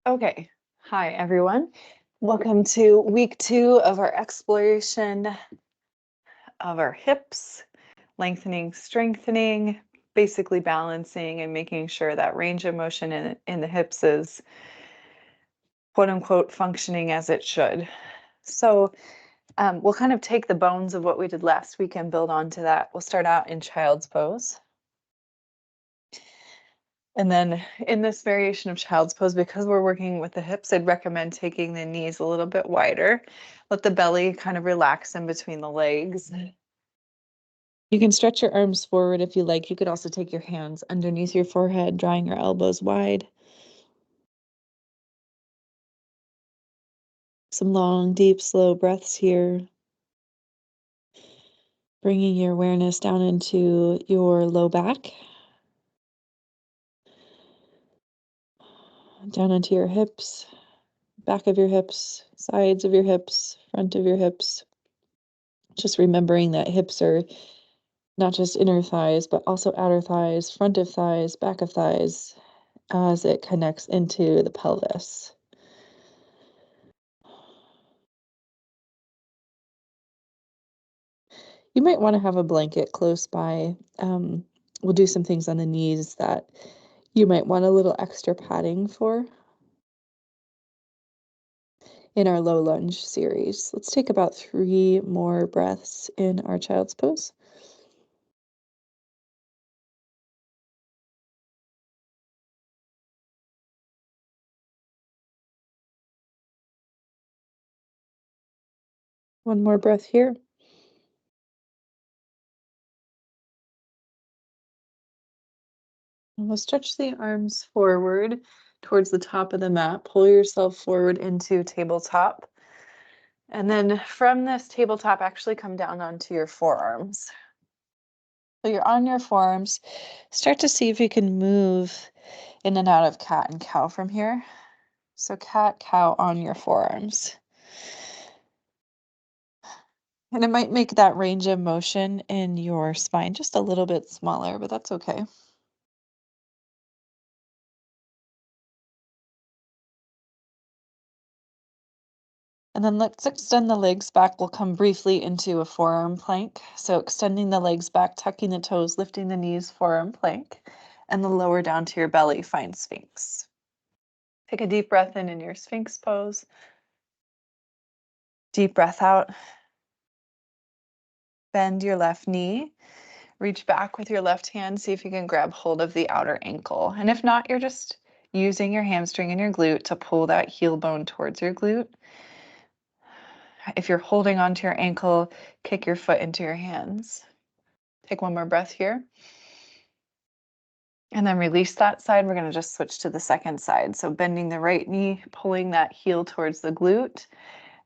Okay, hi everyone. Welcome to week 2 of our exploration of our hips, lengthening, strengthening, basically balancing and making sure that range of motion in the hips is quote unquote functioning as it should. So we'll kind of take the bones of what we did last week and build onto that. We'll start out in child's pose. And then in this variation of child's pose, because we're working with the hips, I'd recommend taking the knees a little bit wider. Let the belly kind of relax in between the legs. You can stretch your arms forward if you like. You could also take your hands underneath your forehead, drawing your elbows wide. Some long, deep, slow breaths here. Bringing your awareness down into your low back. Down into your hips, back of your hips, sides of your hips, front of your hips. Just remembering that hips are not just inner thighs, but also outer thighs, front of thighs, back of thighs, as it connects into the pelvis. You might want to have a blanket close by. We'll do some things on the knees that you might want a little extra padding for in our low lunge series. Let's take about 3 more breaths in our child's pose. One more breath here. And we'll stretch the arms forward towards the top of the mat. Pull yourself forward into tabletop. And then from this tabletop, actually come down onto your forearms. So you're on your forearms. Start to see if you can move in and out of cat and cow from here. So cat, cow on your forearms. And it might make that range of motion in your spine just a little bit smaller, but that's okay. And then let's extend the legs back. We'll come briefly into a forearm plank. So extending the legs back, tucking the toes, lifting the knees, forearm plank, and the lower down to your belly, find Sphinx. Take a deep breath in your Sphinx pose. Deep breath out. Bend your left knee. Reach back with your left hand. See if you can grab hold of the outer ankle. And if not, you're just using your hamstring and your glute to pull that heel bone towards your glute. If you're holding onto your ankle, kick your foot into your hands. Take one more breath here. And then release that side. We're going to just switch to the second side. So bending the right knee, pulling that heel towards the glute.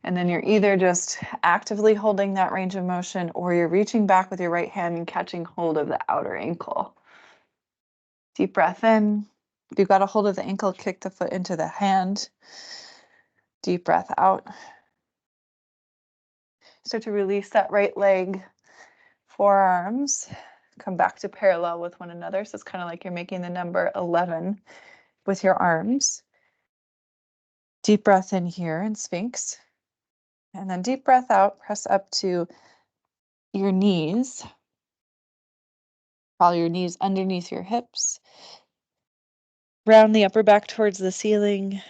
And then you're either just actively holding that range of motion or you're reaching back with your right hand and catching hold of the outer ankle. Deep breath in. If you've got a hold of the ankle, kick the foot into the hand. Deep breath out. Start to release that right leg, forearms. Come back to parallel with one another. So it's kind of like you're making the number 11 with your arms. Deep breath in here in Sphinx. And then deep breath out, press up to your knees. Follow your knees underneath your hips. Round the upper back towards the ceiling.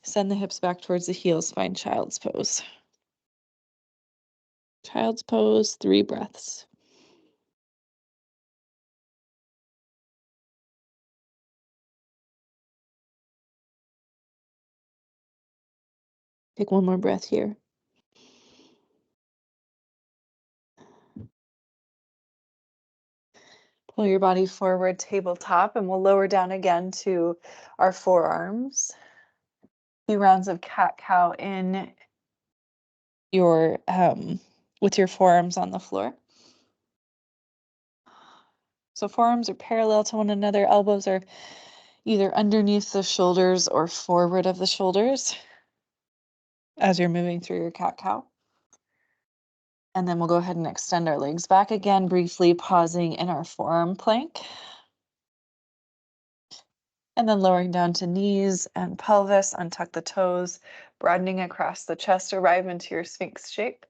Send the hips back towards the heels. Find child's pose. Child's pose, 3 breaths. Take one more breath here. Pull your body forward, tabletop, and we'll lower down again to our forearms. A few rounds of cat-cow in your with your forearms on the floor. So forearms are parallel to one another. Elbows are either underneath the shoulders or forward of the shoulders as you're moving through your cat-cow. And then we'll go ahead and extend our legs back again, briefly pausing in our forearm plank. And then lowering down to knees and pelvis, untuck the toes, broadening across the chest, arrive into your Sphinx shape.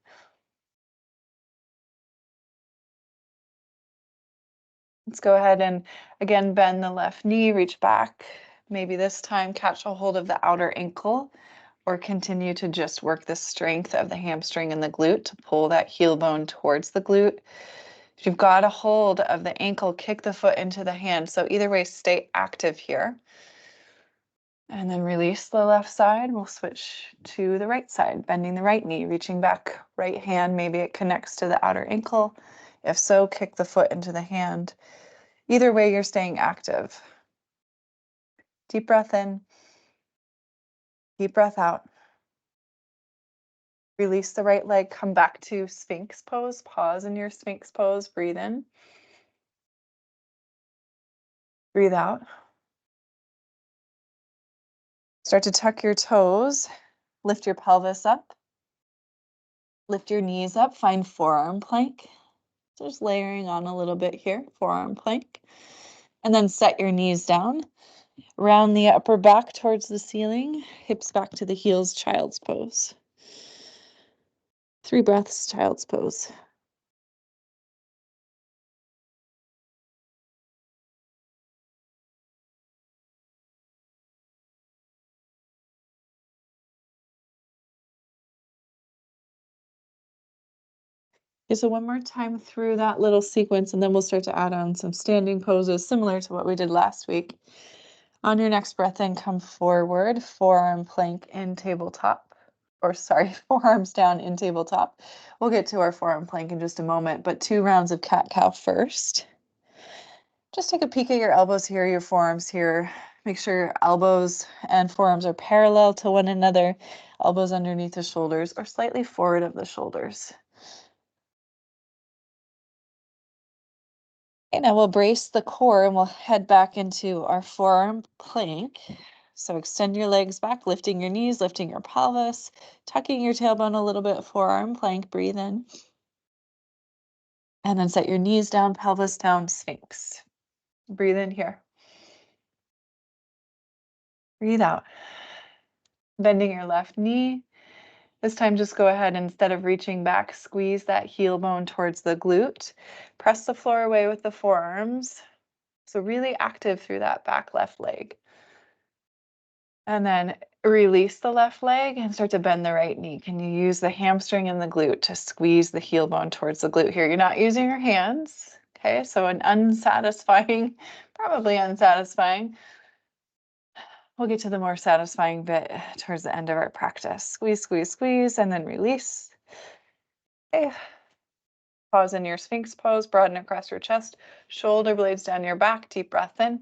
Let's go ahead and again bend the left knee, reach back. Maybe this time catch a hold of the outer ankle or continue to just work the strength of the hamstring and the glute to pull that heel bone towards the glute. If you've got a hold of the ankle, kick the foot into the hand. So either way, stay active here. And then release the left side. We'll switch to the right side, bending the right knee, reaching back, right hand, maybe it connects to the outer ankle. If so, kick the foot into the hand. Either way, you're staying active. Deep breath in, deep breath out. Release the right leg, come back to Sphinx pose. Pause in your Sphinx pose, breathe in. Breathe out. Start to tuck your toes, lift your pelvis up, lift your knees up, find forearm plank. Just layering on a little bit here, forearm plank. And then set your knees down, round the upper back towards the ceiling, hips back to the heels, child's pose. 3 breaths, child's pose. Okay, so one more time through that little sequence, and then we'll start to add on some standing poses similar to what we did last week. On your next breath in, come forward, forearm plank in tabletop, or sorry, forearms down in tabletop. We'll get to our forearm plank in just a moment, but 2 rounds of cat-cow first. Just take a peek at your elbows here, your forearms here. Make sure your elbows and forearms are parallel to one another, elbows underneath the shoulders or slightly forward of the shoulders. Okay, now we'll brace the core and we'll head back into our forearm plank. So extend your legs back, lifting your knees, lifting your pelvis, tucking your tailbone a little bit, forearm plank, breathe in. And then set your knees down, pelvis down, Sphinx. Breathe in here. Breathe out. Bending your left knee. This time, just go ahead, instead of reaching back, squeeze that heel bone towards the glute. Press the floor away with the forearms. So really active through that back left leg. And then release the left leg and start to bend the right knee. Can you use the hamstring and the glute to squeeze the heel bone towards the glute here? You're not using your hands. Okay, so an unsatisfying, probably unsatisfying. We'll get to the more satisfying bit towards the end of our practice. Squeeze, squeeze, squeeze, and then release. Okay. Pause in your Sphinx pose, broaden across your chest, shoulder blades down your back, deep breath in.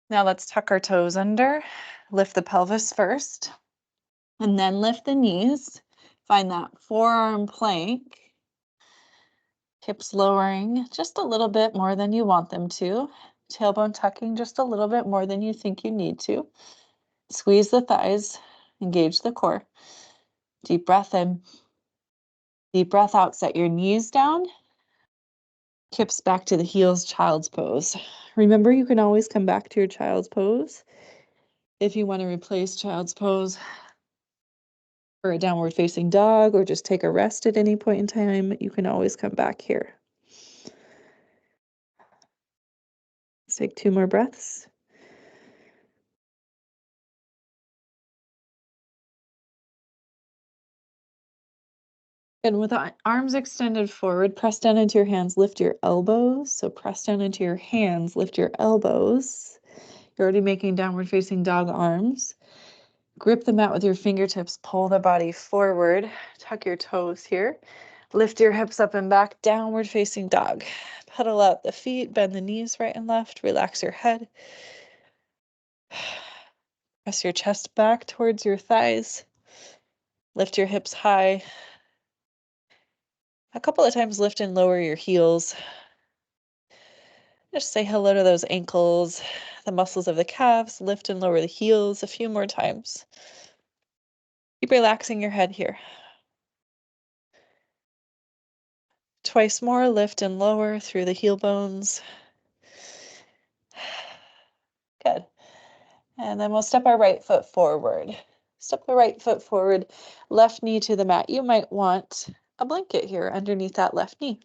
Now let's tuck our toes under, lift the pelvis first, and then lift the knees. Find that forearm plank, hips lowering just a little bit more than you want them to, tailbone tucking just a little bit more than you think you need to. Squeeze the thighs, engage the core. Deep breath in, deep breath out, set your knees down, hips back to the heels, child's pose. Remember, you can always come back to your child's pose if you want to replace child's pose for a downward facing dog or just take a rest at any point in time. You can always come back here. Let's take 2 more breaths. And with arms extended forward, press down into your hands, lift your elbows. So press down into your hands, lift your elbows. You're already making downward facing dog arms. Grip the mat with your fingertips, pull the body forward, tuck your toes here. Lift your hips up and back, downward facing dog. Pedal out the feet, bend the knees right and left, relax your head. Press your chest back towards your thighs. Lift your hips high. A couple of times lift and lower your heels. Just say hello to those ankles, the muscles of the calves. Lift and lower the heels a few more times. Keep relaxing your head here. Twice more, lift and lower through the heel bones. Good. And then we'll step our right foot forward. Step the right foot forward, left knee to the mat. You might want a blanket here underneath that left knee.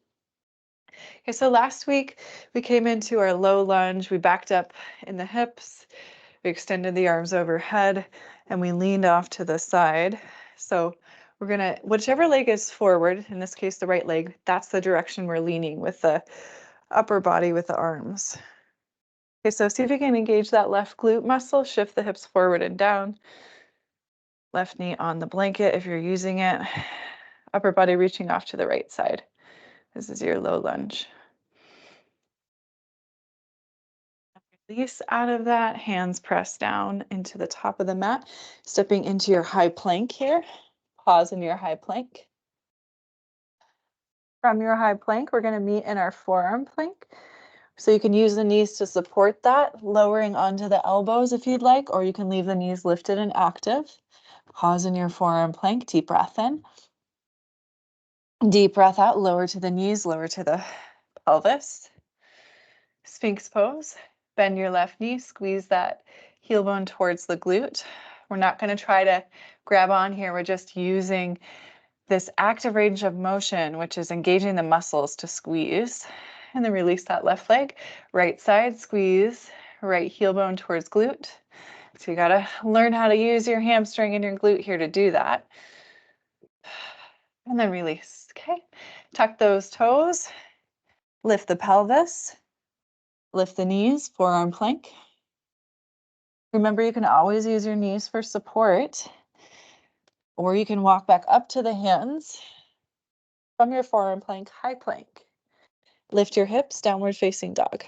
Okay, so last week we came into our low lunge. We backed up in the hips. We extended the arms overhead and we leaned off to the side. So we're gonna, whichever leg is forward, in this case, the right leg, that's the direction we're leaning with the upper body with the arms. Okay, so see if you can engage that left glute muscle, shift the hips forward and down. Left knee on the blanket if you're using it. Upper body reaching off to the right side. This is your low lunge. Release out of that, hands press down into the top of the mat, stepping into your high plank here. Pause in your high plank. From your high plank, we're going to meet in our forearm plank. So you can use the knees to support that, lowering onto the elbows if you'd like, or you can leave the knees lifted and active. Pause in your forearm plank, deep breath in. Deep breath out, lower to the knees, lower to the pelvis. Sphinx pose. Bend your left knee, squeeze that heel bone towards the glute. We're not going to try to grab on here. We're just using this active range of motion, which is engaging the muscles to squeeze. And then release that left leg. Right side, squeeze. Right heel bone towards glute. So you got to learn how to use your hamstring and your glute here to do that. And then release. Okay. Tuck those toes. Lift the pelvis. Lift the knees, forearm plank. Remember, you can always use your knees for support, or you can walk back up to the hands from your forearm plank, high plank. Lift your hips, downward facing dog.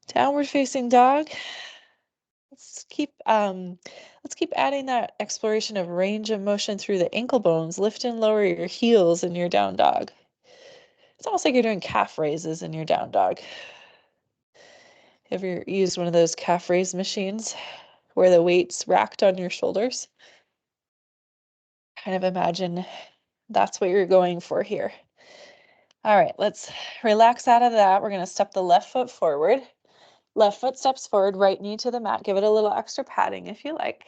Downward facing dog. Let's keep adding that exploration of range of motion through the ankle bones. Lift and lower your heels in your down dog. It's almost like you're doing calf raises in your down dog. Have you used one of those calf raise machines where the weight's racked on your shoulders? Kind of imagine that's what you're going for here. All right, let's relax out of that. We're going to step the left foot forward. Left foot steps forward, right knee to the mat. Give it a little extra padding if you like.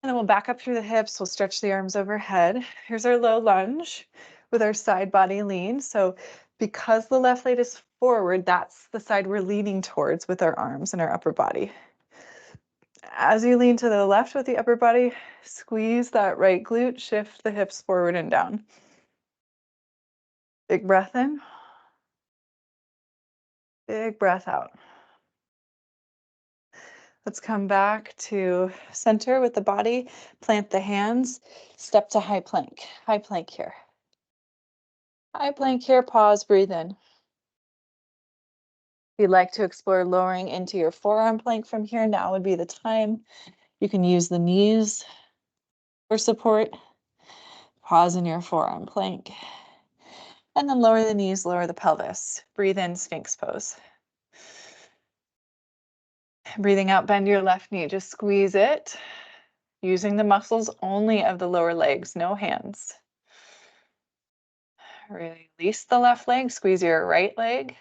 And then we'll back up through the hips. We'll stretch the arms overhead. Here's our low lunge with our side body lean. So because the left leg is forward, that's the side we're leaning towards with our arms and our upper body. As you lean to the left with the upper body, squeeze that right glute, shift the hips forward and down. Big breath in. Big breath out. Let's come back to center with the body, plant the hands, step to high plank. High plank here. High plank here, pause, breathe in. If you'd like to explore lowering into your forearm plank from here, now would be the time. You can use the knees for support. Pause in your forearm plank. And then lower the knees, lower the pelvis. Breathe in, Sphinx pose. Breathing out, bend your left knee, just squeeze it. Using the muscles only of the lower legs, no hands. Release the left leg, squeeze your right leg,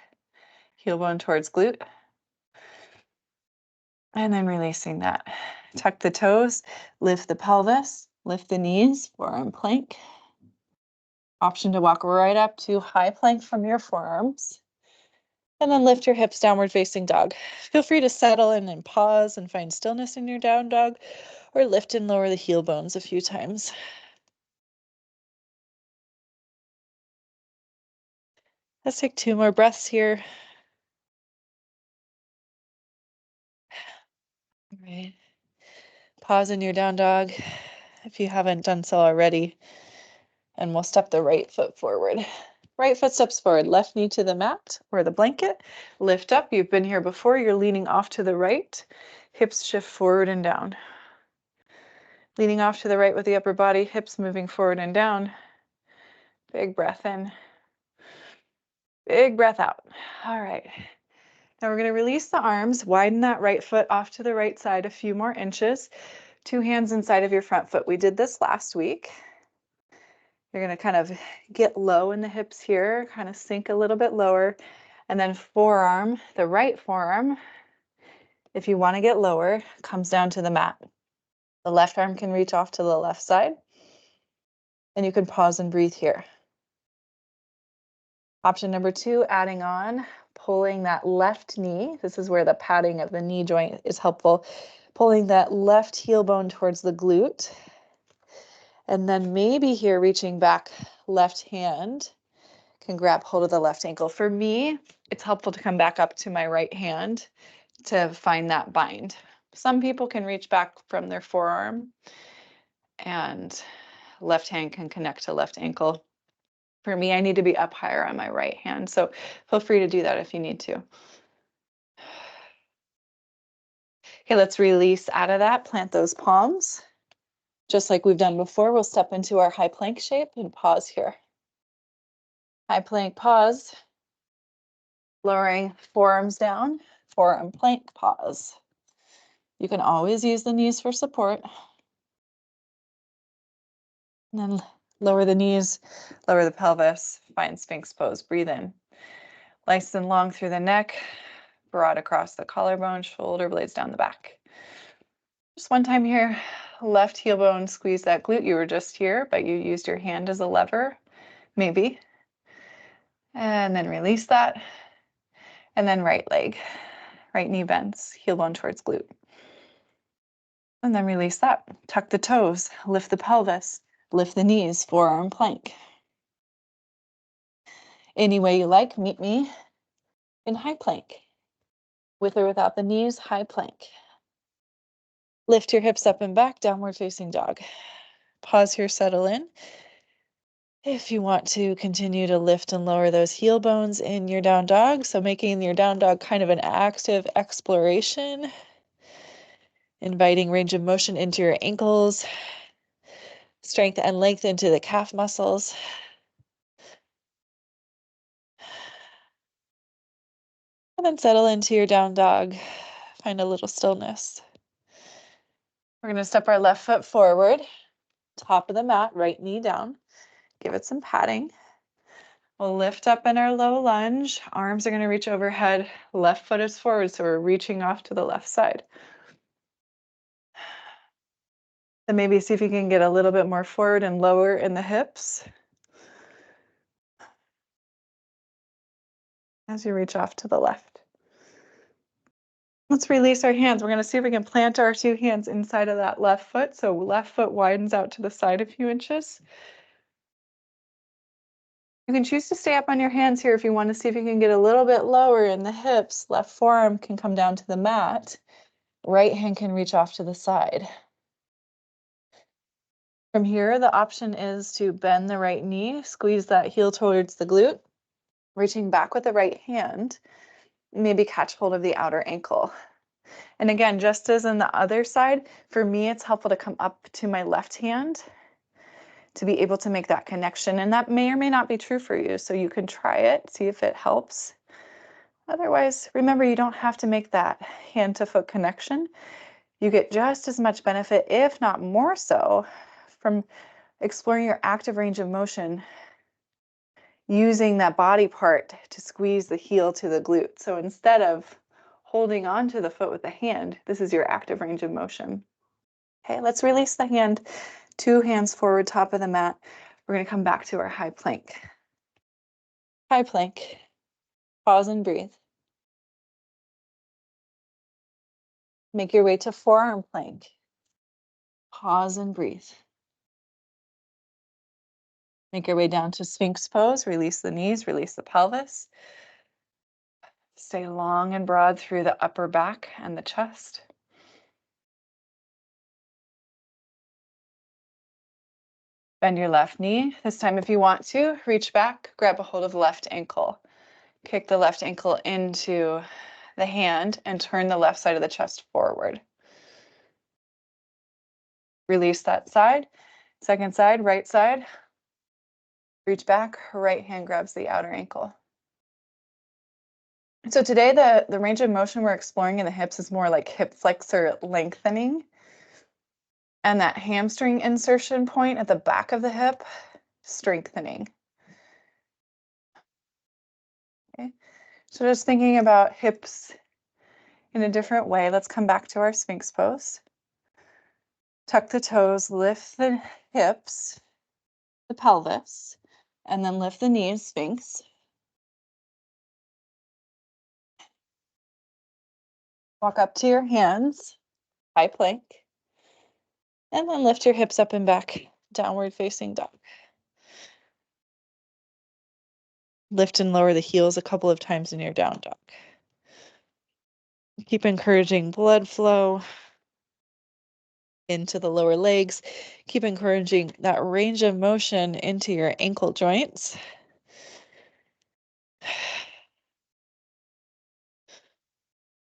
heel bone towards glute. And then releasing that. Tuck the toes, lift the pelvis, lift the knees, forearm plank. Option to walk right up to high plank from your forearms. And then lift your hips, downward facing dog. Feel free to settle in and pause and find stillness in your down dog, or lift and lower the heel bones a few times. Let's take 2 more breaths here. All right. Pause in your down dog if you haven't done so already. And we'll step the right foot forward. Right foot steps forward, left knee to the mat or the blanket. Lift up. You've been here before. You're leaning off to the right. Hips shift forward and down. Leaning off to the right with the upper body, hips moving forward and down. Big breath in. Big breath out. All right. Now we're going to release the arms, widen that right foot off to the right side a few more inches. 2 hands inside of your front foot. We did this last week. You're going to kind of get low in the hips here, kind of sink a little bit lower. And then forearm, the right forearm, if you want to get lower, comes down to the mat. The left arm can reach off to the left side, and you can pause and breathe here. Option number 2, adding on, pulling that left knee. This is where the padding of the knee joint is helpful. Pulling that left heel bone towards the glute. And then maybe here reaching back, left hand can grab hold of the left ankle. For me, it's helpful to come back up to my right hand to find that bind. Some people can reach back from their forearm and left hand can connect to left ankle. For me, I need to be up higher on my right hand. So feel free to do that if you need to. Okay, let's release out of that. Plant those palms. Just like we've done before, we'll step into our high plank shape and pause here. High plank, pause. Lowering forearms down, forearm plank, pause. You can always use the knees for support. And then lower the knees, lower the pelvis, find Sphinx pose. Breathe in. Nice and long through the neck, broad across the collarbone, shoulder blades down the back. Just one time here, left heel bone, squeeze that glute. You were just here, but you used your hand as a lever, maybe. And then release that. And then right leg, right knee bends, heel bone towards glute. And then release that. Tuck the toes, lift the pelvis, lift the knees, forearm plank. Any way you like, meet me in high plank. With or without the knees, high plank. Lift your hips up and back, downward facing dog. Pause here, settle in. If you want to continue to lift and lower those heel bones in your down dog, so making your down dog kind of an active exploration, inviting range of motion into your ankles, strength and length into the calf muscles. And then settle into your down dog. Find a little stillness. We're going to step our left foot forward, top of the mat, right knee down. Give it some padding. We'll lift up in our low lunge. Arms are going to reach overhead. Left foot is forward, so we're reaching off to the left side. Then maybe see if you can get a little bit more forward and lower in the hips as you reach off to the left. Let's release our hands. We're going to see if we can plant our 2 hands inside of that left foot. So left foot widens out to the side a few inches. You can choose to stay up on your hands here if you want to see if you can get a little bit lower in the hips. Left forearm can come down to the mat. Right hand can reach off to the side. From here, the option is to bend the right knee, squeeze that heel towards the glute, reaching back with the right hand, maybe catch hold of the outer ankle. And again, just as in the other side, for me, it's helpful to come up to my left hand to be able to make that connection. And that may or may not be true for you. So you can try it, see if it helps. Otherwise, remember, you don't have to make that hand to foot connection. You get just as much benefit, if not more so, from exploring your active range of motion using that body part to squeeze the heel to the glute. So instead of holding on to the foot with the hand, this is your active range of motion. Okay, let's release the hand, 2 hands forward, top of the mat. We're going to come back to our high plank. High plank. Pause and breathe. Make your way to forearm plank. Pause and breathe. Make your way down to Sphinx pose. Release the knees, release the pelvis. Stay long and broad through the upper back and the chest. Bend your left knee. This time, if you want to, reach back, grab a hold of the left ankle. Kick the left ankle into the hand and turn the left side of the chest forward. Release that side. Second side, right side. Reach back, right hand grabs the outer ankle. So today, the range of motion we're exploring in the hips is more like hip flexor lengthening. And that hamstring insertion point at the back of the hip, strengthening. Okay. So just thinking about hips in a different way, let's come back to our Sphinx pose. Tuck the toes, lift the hips, the pelvis, and then lift the knees, Sphinx. Walk up to your hands, high plank, and then lift your hips up and back, downward facing dog. Lift and lower the heels a couple of times in your down dog. Keep encouraging blood flow into the lower legs. Keep encouraging that range of motion into your ankle joints.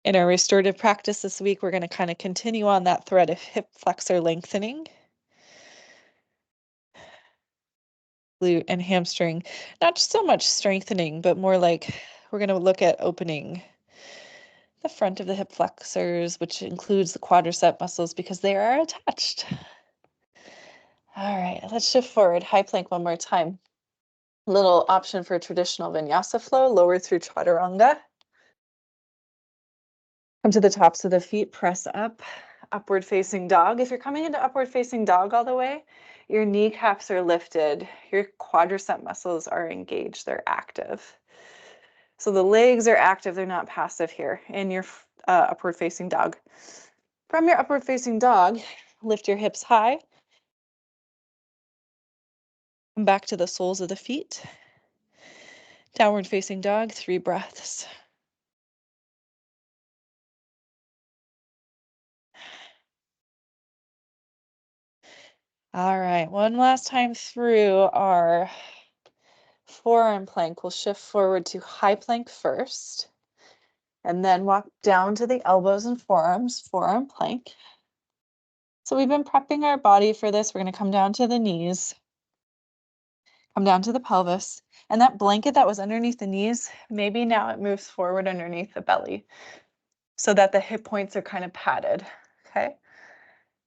In our restorative practice this week, we're going to kind of continue on that thread of hip flexor lengthening. Glute and hamstring, not so much strengthening, but more like we're going to look at opening the front of the hip flexors, which includes the quadricep muscles because they are attached. All right, let's shift forward. High plank one more time. Little option for traditional vinyasa flow, lower through chaturanga. Come to the tops of the feet, press up, upward facing dog. If you're coming into upward facing dog all the way, your kneecaps are lifted, your quadricep muscles are engaged, they're active. So the legs are active, they're not passive here in your upward facing dog. From your upward facing dog, lift your hips high. Come back to the soles of the feet. Downward facing dog, 3 breaths. All right, one last time through our forearm plank. We'll shift forward to high plank first, and then walk down to the elbows and forearms, forearm plank. So we've been prepping our body for this. We're going to come down to the knees, come down to the pelvis, and that blanket that was underneath the knees, maybe now it moves forward underneath the belly so that the hip points are kind of padded, okay?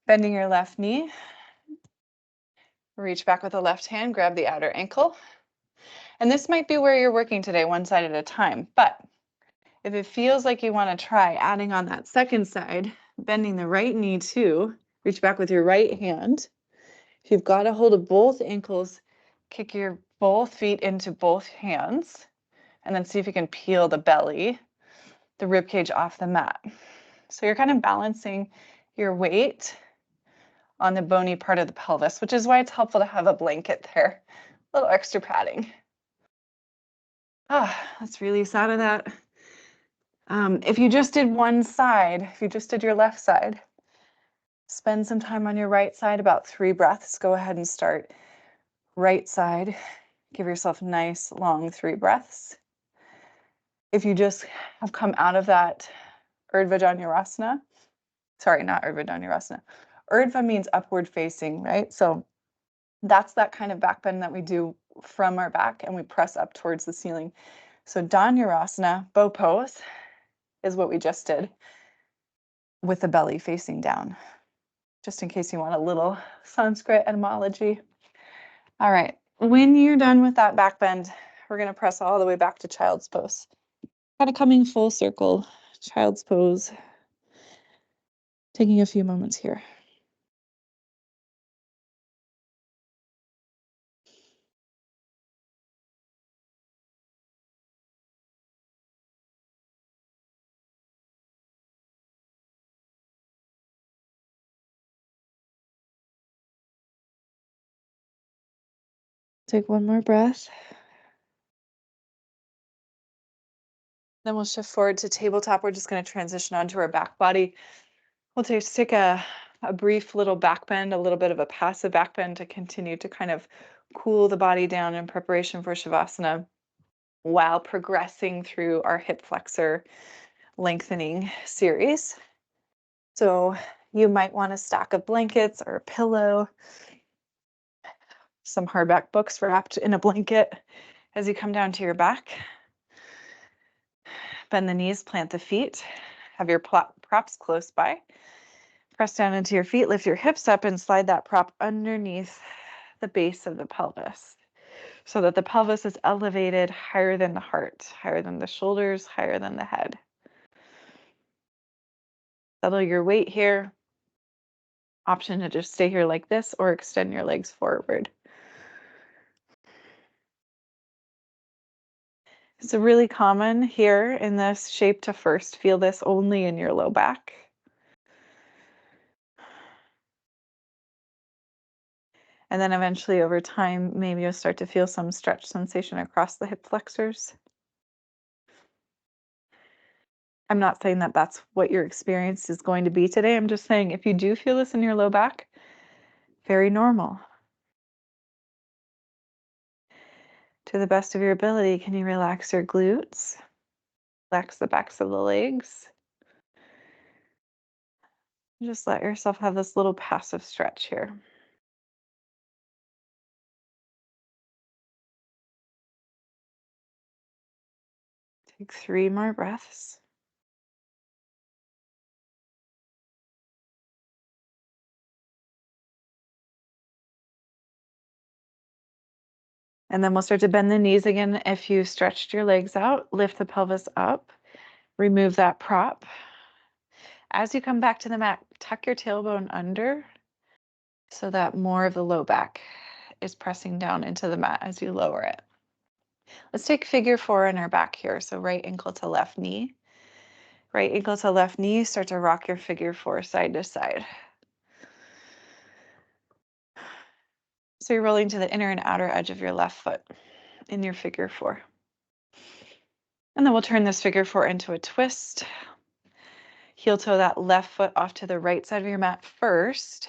Bending your left knee, reach back with the left hand, grab the outer ankle. And this might be where you're working today, one side at a time, but if it feels like you want to try adding on that second side, bending the right knee too, reach back with your right hand. If you've got a hold of both ankles, kick your both feet into both hands, and then see if you can peel the belly, the rib cage off the mat. So you're kind of balancing your weight on the bony part of the pelvis, which is why it's helpful to have a blanket there, a little extra padding. Let's release out of that. If you just did one side, if you just did your left side, spend some time on your right side, about 3 breaths. Go ahead and start right side. Give yourself nice, long 3 breaths. If you just have come out of that Urdhva Dhanurasana, sorry, not Urdhva Dhanurasana. Urdhva means upward facing, right? So that's that kind of back bend that we do from our back and we press up towards the ceiling. So Dhanurasana, bow pose, is what we just did with the belly facing down, just in case you want a little Sanskrit etymology. All right, when you're done with that back bend, we're going to press all the way back to child's pose. Kind of coming full circle, child's pose. Taking a few moments here. Take one more breath. Then we'll shift forward to tabletop. We're just going to transition onto our back body. We'll take a brief little back bend, a little bit of a passive back bend to continue to kind of cool the body down in preparation for Shavasana while progressing through our hip flexor lengthening series. So you might want a stack of blankets or a pillow, some hardback books wrapped in a blanket as you come down to your back. Bend the knees, plant the feet, have your props close by. Press down into your feet, lift your hips up and slide that prop underneath the base of the pelvis. so that the pelvis is elevated higher than the heart, higher than the shoulders, higher than the head. Settle your weight here. Option to just stay here like this or extend your legs forward. It's really common here in this shape to first feel this only in your low back. And then eventually over time, maybe you'll start to feel some stretch sensation across the hip flexors. I'm not saying that that's what your experience is going to be today. I'm just saying if you do feel this in your low back, very normal. To the best of your ability, can you relax your glutes? Relax the backs of the legs. Just let yourself have this little passive stretch here. Take 3 more breaths. And then we'll start to bend the knees again. If you stretched your legs out, lift the pelvis up, remove that prop. As you come back to the mat, tuck your tailbone under so that more of the low back is pressing down into the mat as you lower it. Let's take figure 4 on our back here. So right ankle to left knee. Right ankle to left knee, start to rock your figure 4 side to side. So you're rolling to the inner and outer edge of your left foot in your figure 4. And then we'll turn this figure 4 into a twist. Heel toe that left foot off to the right side of your mat first,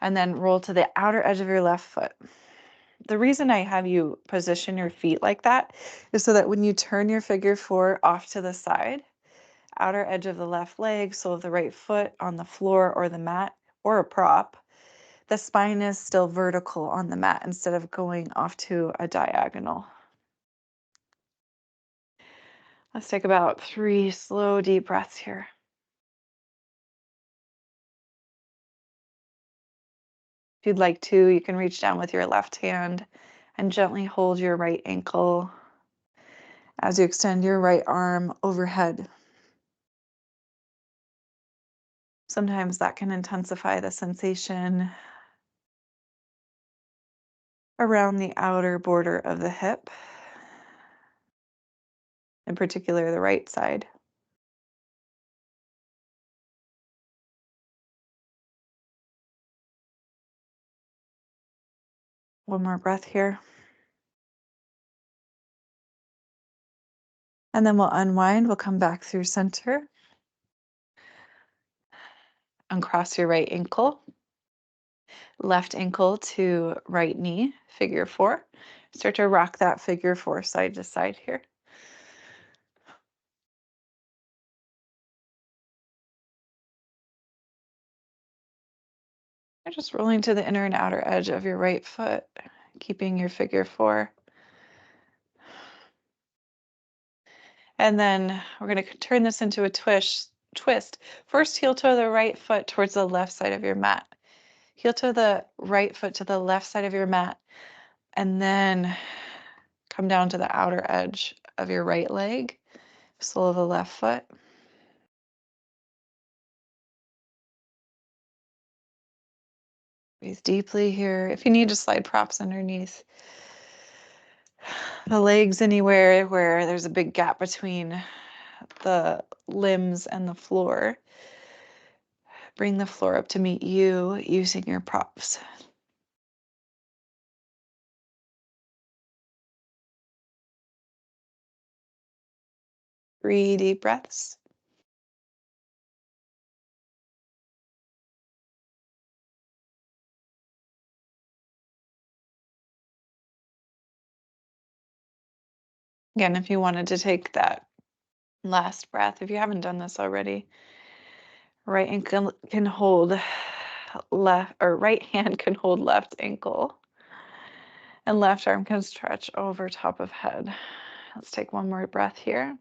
and then roll to the outer edge of your left foot. The reason I have you position your feet like that is so that when you turn your figure 4 off to the side, outer edge of the left leg, sole of the right foot on the floor or the mat or a prop, the spine is still vertical on the mat instead of going off to a diagonal. Let's take about 3 slow, deep breaths here. If you'd like to, you can reach down with your left hand and gently hold your right ankle as you extend your right arm overhead. Sometimes that can intensify the sensation around the outer border of the hip, in particular the right side. One more breath here. And then we'll unwind. We'll come back through center. Uncross your right ankle. Left ankle to right knee, figure 4. Start to rock that figure 4 side to side here. You're just rolling to the inner and outer edge of your right foot, keeping your figure 4. And then we're going to turn this into a twist. First, heel toe the right foot towards the left side of your mat. Heel toe the right foot to the left side of your mat, and then come down to the outer edge of your right leg, sole of the left foot. Breathe deeply here. If you need to slide props underneath the legs anywhere where there's a big gap between the limbs and the floor, bring the floor up to meet you using your props. 3 deep breaths. Again, if you wanted to take that last breath, if you haven't done this already, right ankle can hold left, or right hand can hold left ankle, and left arm can stretch over top of head. Let's take one more breath here.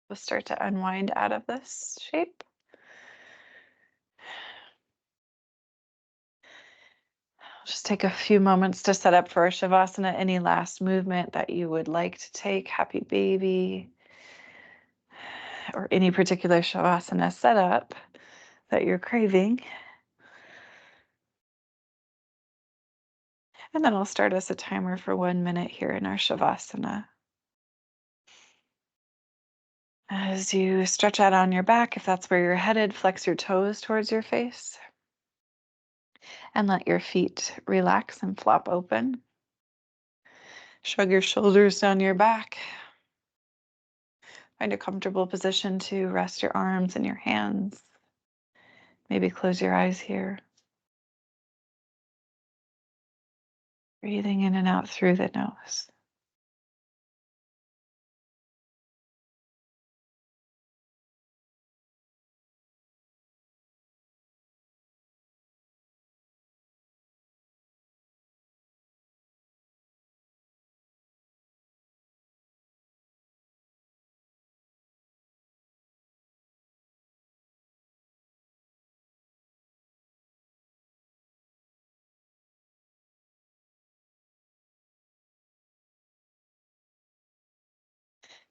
We'll start to unwind out of this shape. Just take a few moments to set up for a Shavasana. Any last movement that you would like to take, happy baby, or any particular Shavasana setup that you're craving. And then I'll start us a timer for 1 minute here in our Shavasana. As you stretch out on your back, if that's where you're headed, flex your toes towards your face and let your feet relax and flop open. Shrug your shoulders down your back. Find a comfortable position to rest your arms and your hands. Maybe close your eyes here. Breathing in and out through the nose.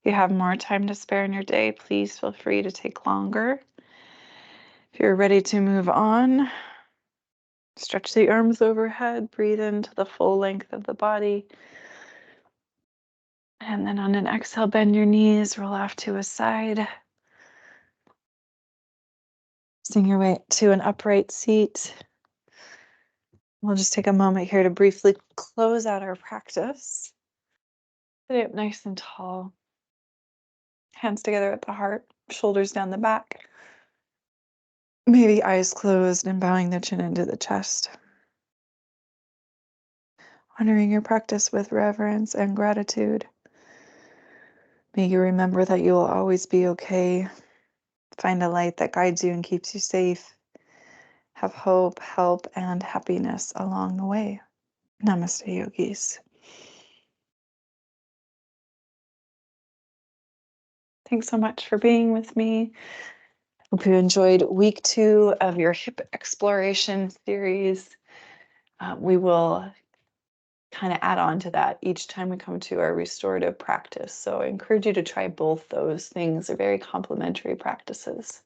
If you have more time to spare in your day, please feel free to take longer. If you're ready to move on, stretch the arms overhead, breathe into the full length of the body. And then on an exhale, bend your knees, roll off to a side. Sing your way to an upright seat. We'll just take a moment here to briefly close out our practice. Sit up nice and tall. Hands together at the heart, shoulders down the back. Maybe eyes closed and bowing the chin into the chest. Honoring your practice with reverence and gratitude. May you remember that you will always be okay. Find a light that guides you and keeps you safe. Have hope, help, and happiness along the way. Namaste, yogis. Thanks so much for being with me. Hope you enjoyed week 2 of your hip exploration series. We will kind of add on to that each time we come to our restorative practice. So I encourage you to try both those things. They're very complementary practices.